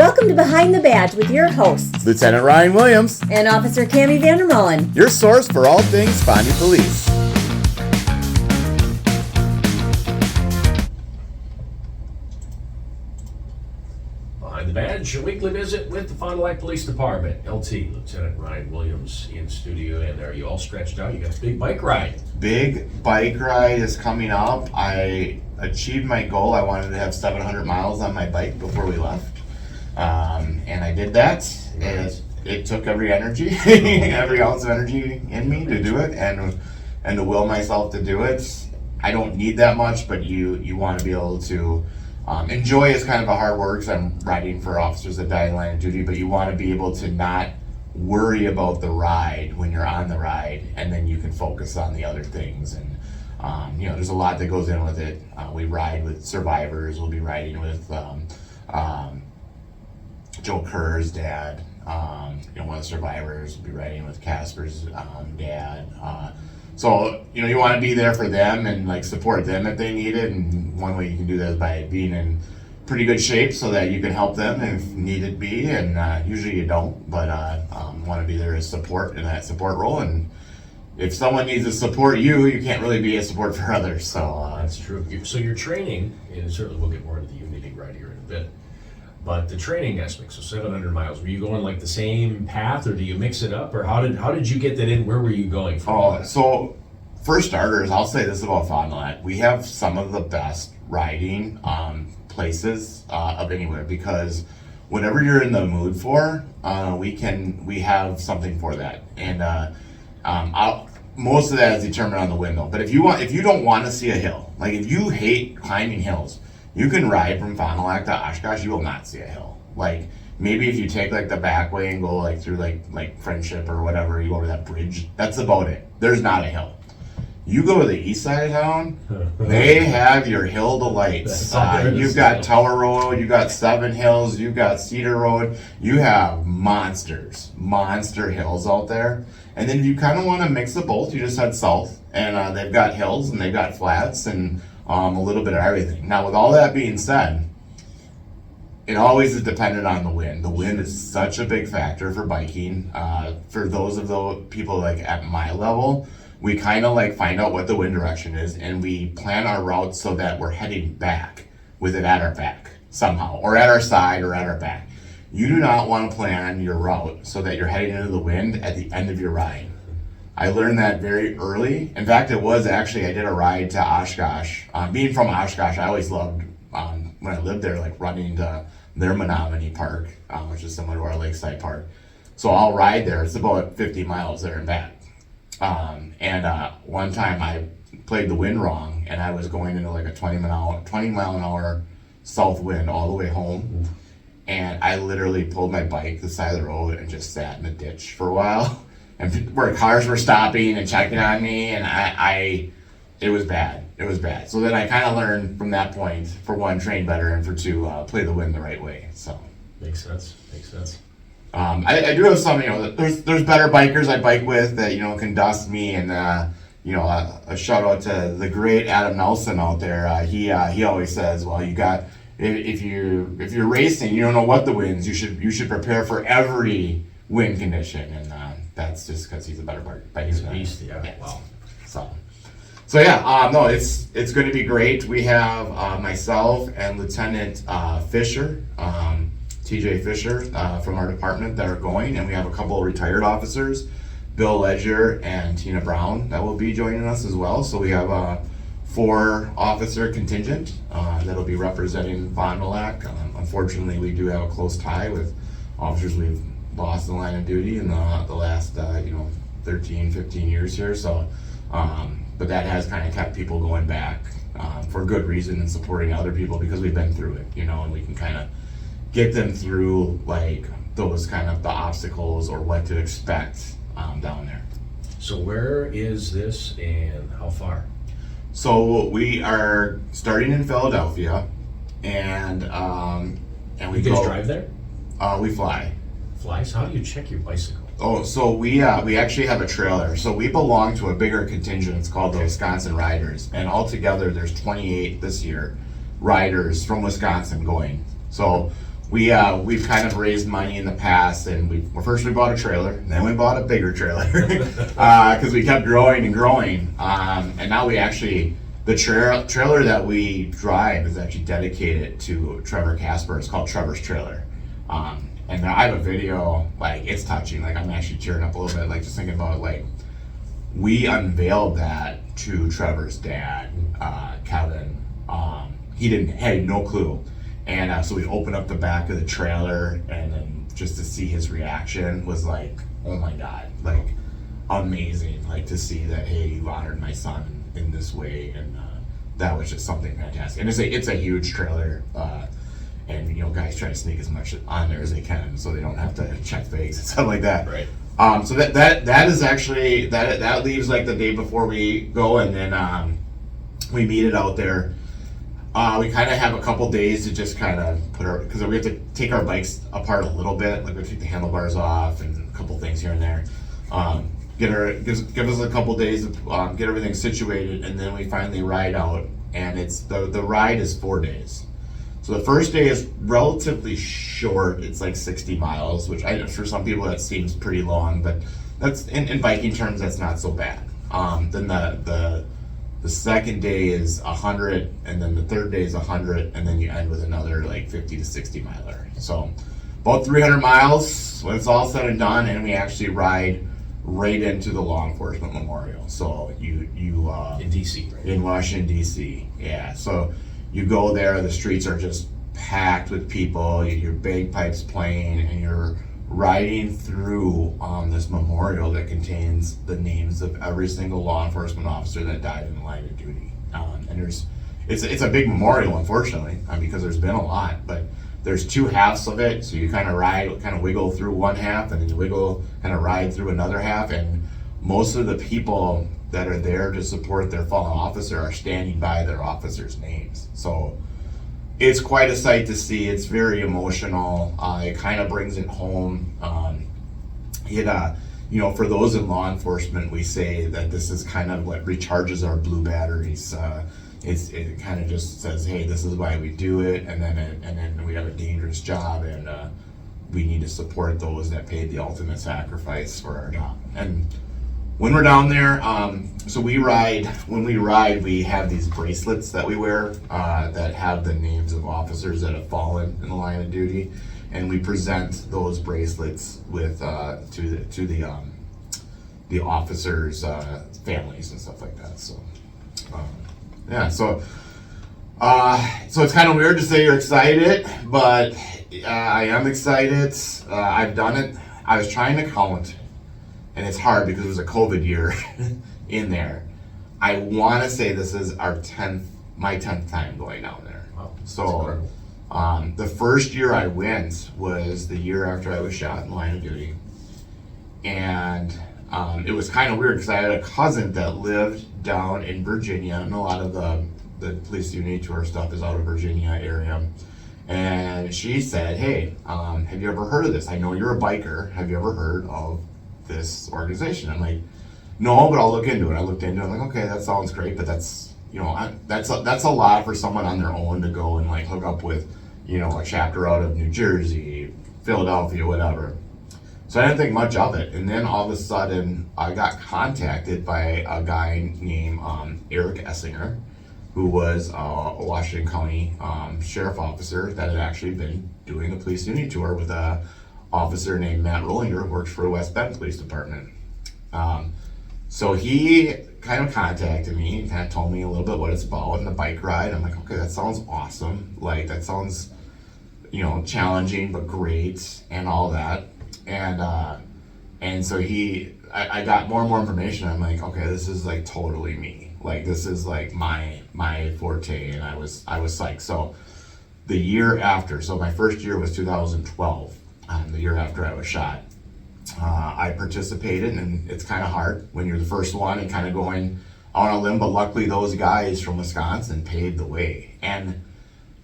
Welcome to Behind the Badge with your hosts, Lieutenant Ryan Williams, and Officer Cammie Vandermolen. your source for all things Fond du Police. Behind the Badge, a weekly visit with the Fond du Lac Police Department. LT, Lieutenant Ryan Williams in studio, and are you all stretched out? You got a big bike ride. Big bike ride is coming up. I achieved my goal. I wanted to have 700 miles on my bike before we left. And I did that. Nice. It took every energy, every ounce of energy in me to do it, and to will myself to do it. I don't need that much, but you want to be able to enjoy is kind of a hard word because I'm riding for officers that die in line of duty, but you want to be able to not worry about the ride when you're on the ride, and then you can focus on the other things. And there's a lot that goes in with it. We ride with survivors. We'll be riding with Joe Kerr's dad. One of the survivors. We'll be riding with Casper's dad. So you want to be there for them and like support them if they need it. And one way you can do that is by being in pretty good shape so that you can help them if needed be. And usually you don't, but want to be there as support in that support role. And if someone needs to support you, you can't really be a support for others. So That's true. So your training, and certainly we'll get more into the Unity ride here in a bit, but the training aspect, so 700 miles, were you going like the same path, or do you mix it up, or how did you get that in? Where were you going from? So for starters, I'll say this about Fond du Lac. We have some of the best riding places of anywhere, because whatever you're in the mood for, we have something for that. And most of that is determined on the wind though. But if you don't want to see a hill, like if you hate climbing hills, you can ride from Fond du Lac to Oshkosh. You will not see a hill. Like maybe if you take like the back way and go like through like Friendship or whatever, you go over that bridge. That's about it. There's not a hill. You go to the east side of town, they have your hill delights. You've got Tower Road, you've got Seven Hills, you've got Cedar Road. You have monster hills out there. And then if you kind of want to mix of both, you just head south, and they've got hills and they've got flats and a little bit of everything. Now, with all that being said, it always is dependent on the wind. The wind is such a big factor for biking. For those of the people like at my level, we kind of like find out what the wind direction is, and we plan our routes so that we're heading back with it at our back somehow, or at our side or at our back. You do not want to plan your route so that you're heading into the wind at the end of your ride. I learned that very early. In fact, I did a ride to Oshkosh. Being from Oshkosh, I always loved, when I lived there, like running to their Menominee Park, which is similar to our Lakeside Park. So I'll ride there. It's about 50 miles there and back. One time I played the wind wrong, and I was going into like a 20 mile an hour south wind all the way home. And I literally pulled my bike to the side of the road and just sat in the ditch for a while. And where cars were stopping and checking on me, and it was bad. It was bad. So then I kind of learned from that point, for one, train better, and for two, play the wind the right way. So Makes sense. I do have some, there's better bikers I bike with that, can dust me, and a shout out to the great Adam Nelson out there. He always says, well, if you're racing, you don't know what the winds, you should prepare for every wind condition, and that's just because he's a better biker. He's a beast, yeah. Wow. So yeah, no, it's going to be great. We have myself and Lieutenant Fisher, TJ Fisher from our department that are going, and we have a couple of retired officers, Bill Ledger and Tina Brown, that will be joining us as well. So we have a 4-officer contingent that'll be representing Fond du Lac. Unfortunately, we do have a close tie with officers we've lost in the line of duty in the last 13, 15 years here. So, but that has kind of kept people going back for good reason and supporting other people because we've been through it, and we can kind of get them through like those kind of the obstacles or what to expect down there. So where is this and how far? So we are starting in Philadelphia, and we You guys drive there? We fly. So how do you check your bicycle? Oh, so we actually have a trailer. So we belong to a bigger contingent. It's called the Wisconsin Riders, and altogether there's 28 this year riders from Wisconsin going. So we've kind of raised money in the past, and we bought a trailer, and then we bought a bigger trailer because we kept growing and growing, and now we actually the trailer that we drive is actually dedicated to Trevor Casper. It's called Trevor's Trailer, and I have a video, like it's touching, like I'm actually tearing up a little bit, like just thinking about it, like we unveiled that to Trevor's dad, Kevin. He had no clue. And so we opened up the back of the trailer, and then just to see his reaction was like, oh my God, like amazing. Like to see that, hey, you honored my son in this way. And that was just something fantastic. And it's a huge trailer. And guys try to sneak as much on there as they can so they don't have to check bags and stuff like that. Right. So that is actually, that leaves like the day before we go, and then we meet it out there. We kind of have a couple days to just kind of because we have to take our bikes apart a little bit, like we take the handlebars off and a couple things here and there. Give us a couple days to get everything situated, and then we finally ride out, and it's the ride is 4 days. So the first day is relatively short. It's like 60 miles, which for some people that seems pretty long, but that's in biking terms, that's not so bad. Then the second day is 100, and then the third day is 100, and then you end with another like 50 to 60 miler. So about 300 miles when it's all said and done, and we actually ride right into the Law Enforcement Memorial. So you In DC, right? in Washington DC, yeah. So you go there, the streets are just packed with people. You hear bagpipes playing, and you're riding through this memorial that contains the names of every single law enforcement officer that died in the line of duty. And it's a big memorial, unfortunately, because there's been a lot, but there's two halves of it. So you kind of wiggle through one half, and then you ride through another half. And most of the people that are there to support their fallen officer are standing by their officers' names. So it's quite a sight to see. It's very emotional. It kind of brings it home. For those in law enforcement, we say that this is kind of what recharges our blue batteries. It kind of just says, hey, this is why we do it, and then we have a dangerous job, and we need to support those that paid the ultimate sacrifice for our job. And when we're down there, when we ride, we have these bracelets that we wear that have the names of officers that have fallen in the line of duty, and we present those bracelets with to the officers' families and stuff like that. So, so it's kind of weird to say you're excited, but I am excited. I've done it. I was trying to count. And it's hard because it was a COVID year in there. I want to say this is my 10th time going down there. Wow, so the first year I went was the year after I was shot in line of duty. And it was kind of weird because I had a cousin that lived down in Virginia, and a lot of the police unity tour stuff is out of Virginia area. And she said, hey, have you ever heard of this? I know you're a biker. Have you ever heard of this organization? I'm like, no, but I'll look into it. I looked into it. I'm like, okay, that sounds great, but that's a lot for someone on their own to go and like hook up with, a chapter out of New Jersey, Philadelphia, whatever. So I didn't think much of it. And then all of a sudden, I got contacted by a guy named Eric Essinger, who was a Washington County sheriff officer that had actually been doing a police unity tour with a officer named Matt Rollinger, who works for West Bend Police Department. So he kind of contacted me and kind of told me a little bit what it's about in the bike ride. I'm like, okay, that sounds awesome. Like, that sounds, challenging, but great, and all that. And so I got more and more information. I'm like, okay, this is like totally me. Like, this is like my forte, and I was psyched. So the year after, so my first year was 2012. The year after I was shot, I participated, and it's kind of hard when you're the first one and kind of going on a limb, but luckily those guys from Wisconsin paved the way. And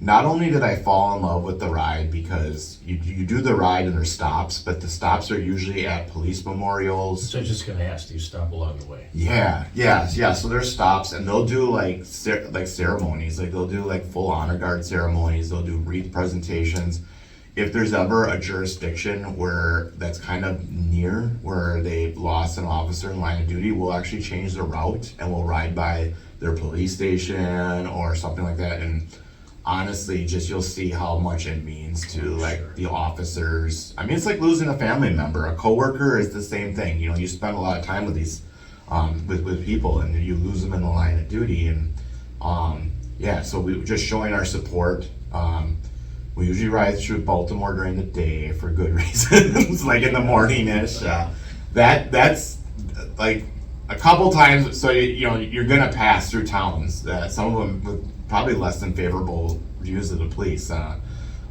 not only did I fall in love with the ride, because you do the ride and there's stops, but the stops are usually at police memorials. So I was just going to ask, do you stop along the way? Yeah. So there's stops, and they'll do like ceremonies. Like they'll do like full honor guard ceremonies. They'll do wreath presentations. if there's ever a jurisdiction where that's kind of near where they've lost an officer in line of duty, we'll actually change the route and we'll ride by their police station or something like that. And honestly, just you'll see how much it means to like the officers. I mean, it's like losing a family member. A coworker is the same thing. You know, you spend a lot of time with these with people, and you lose them in the line of duty. And yeah, so we just showing our support. We usually ride through Baltimore during the day for good reasons, like in the morning-ish. That's like a couple times. So you know you're gonna pass through towns that some of them with probably less than favorable views of the police.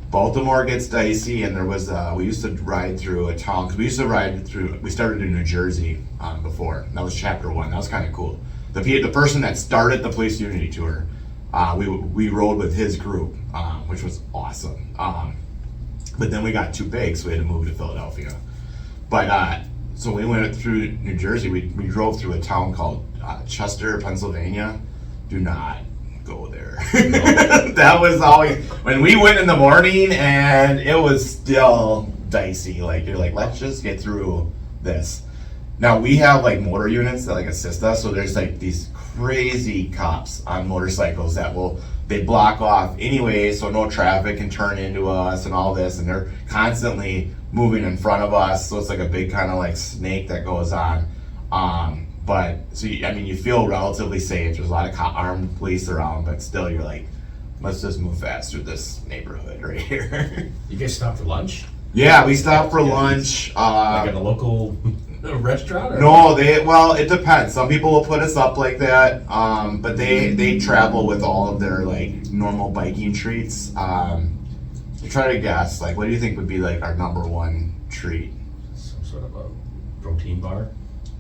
Baltimore gets dicey, and there was we used to ride through a town because we started in New Jersey before. That was chapter 1. That was kind of cool. The person that started the police unity tour, we rode with his group, which was awesome. But then we got too big, so we had to move to Philadelphia. But so we went through New Jersey. We drove through a town called Chester, Pennsylvania. Do not go there. That was always when we went in the morning, and it was still dicey. Like you're like, let's just get through this. Now we have like motor units that like assist us. So there's like these crazy cops on motorcycles that they block off anyway, so no traffic can turn into us and all this, and they're constantly moving in front of us. So it's like a big kind of like snake that goes on. But so you feel relatively safe. There's a lot of armed police around, but still you're like, let's just move fast through this neighborhood right here. You guys stop for lunch? Yeah, we stopped for lunch. Like at a local restaurant? Or? No, it depends. Some people will put us up like that, but they travel with all of their like normal biking treats. You try to guess, like, what do you think would be like our number one treat? Some sort of a protein bar?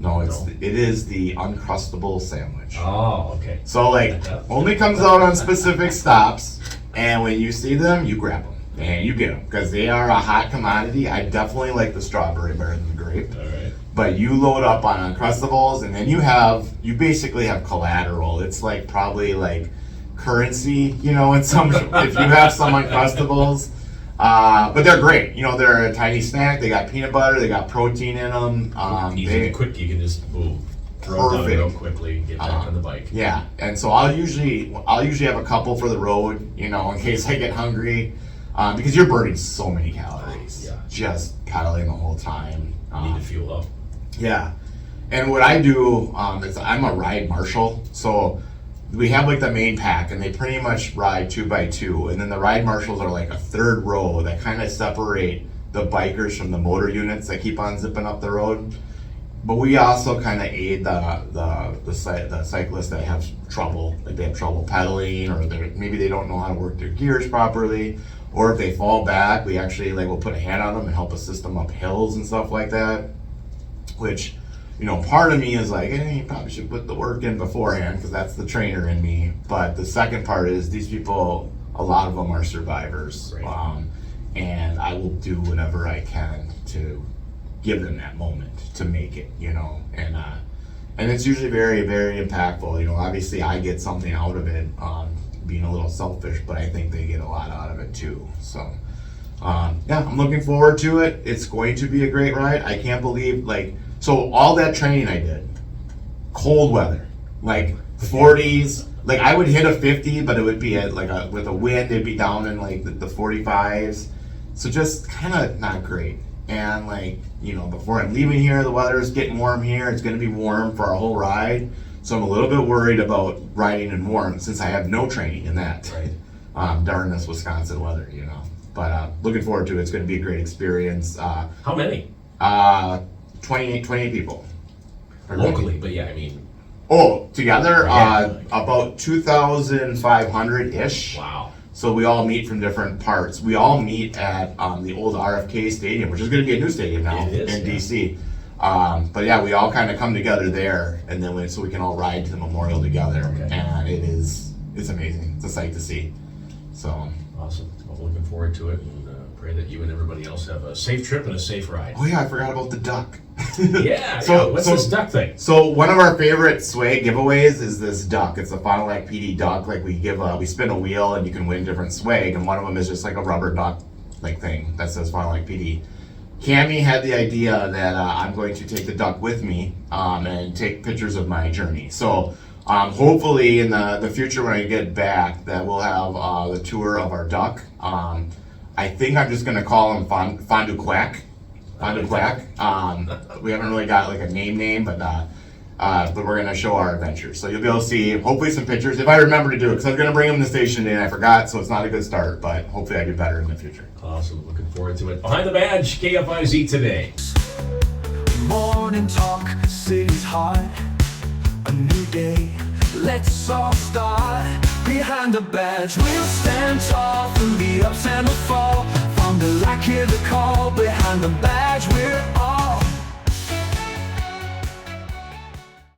No, it is the Uncrustable sandwich. Oh, okay. So like, only comes out on specific stops, and when you see them, you grab them and you get them because they are a hot commodity. I definitely like the strawberry better than the grape. All right. But you load up on Uncrustables, and then you basically have collateral. It's like probably like currency, you know, in some if you have some Uncrustables. But they're great. You know, they're a tiny snack. They got peanut butter. They got protein in them. Easy and quick. You can just throw it down real quickly, get back on the bike. Yeah, and so I'll usually have a couple for the road, you know, in case I get hungry, because you're burning so many calories just pedaling the whole time. Need to fuel up. Yeah, and what I do is I'm a ride marshal, so we have like the main pack, and they pretty much ride 2 by 2, and then the ride marshals are like a third row that kind of separate the bikers from the motor units that keep on zipping up the road. But we also kind of aid the cyclists that have trouble, like they have trouble pedaling, or maybe they don't know how to work their gears properly, or if they fall back, we actually like will put a hand on them and help assist them up hills and stuff like that. Which, you know, part of me is like, you probably should put the work in beforehand because that's the trainer in me. But the second part is these people, a lot of them are survivors. Right. And I will do whatever I can to give them that moment to make it, you know. And it's usually very, very impactful. You know, obviously I get something out of it, being a little selfish, but I think they get a lot out of it too. So, yeah, I'm looking forward to it. It's going to be a great ride. I can't believe, like, so all that training I did, cold weather, like 40s, like I would hit a 50, but it would be at like with a wind, it'd be down in like the 45s. So just kind of not great. And like, you know, before I'm leaving here, the weather's getting warm here. It's going to be warm for our whole ride. So I'm a little bit worried about riding in warm since I have no training in that during this Wisconsin weather, you know. But looking forward to it. It's going to be a great experience. How many? 28 people. Locally, but yeah, I mean. Oh, together? About 2,500-ish. Wow. So we all meet from different parts. We all meet at the old RFK Stadium, which is going to be a new stadium now in DC. But yeah, we all kind of come together there, and then so we can all ride to the memorial together. Okay. And it's amazing. It's a sight to see. So awesome. Well, looking forward to it, and pray that you and everybody else have a safe trip and a safe ride. Oh yeah, I forgot about the duck. Yeah. What's this duck thing? So one of our favorite swag giveaways is this duck. It's a Fond du Lac PD duck. Like we spin a wheel and you can win different swag, and one of them is just like a rubber duck like thing that says Fond du Lac PD. Cami had the idea that I'm going to take the duck with me and take pictures of my journey. So hopefully in the future when I get back, that we'll have the tour of our duck. I think I'm just gonna call him Fond du Quack. Fond du Quack. We haven't really got like a name, but we're gonna show our adventures. So you'll be able to see hopefully some pictures if I remember to do it. Because I was gonna bring him to the station today and I forgot, so it's not a good start. But hopefully I do better in the future. Awesome. Looking forward to it. Behind the Badge, KFIZ today. Morning talk, city's hot. A new day, let's all start. Behind the badge, we'll stand tall through the ups and the fall. From the lack, hear the call. Behind the badge, we're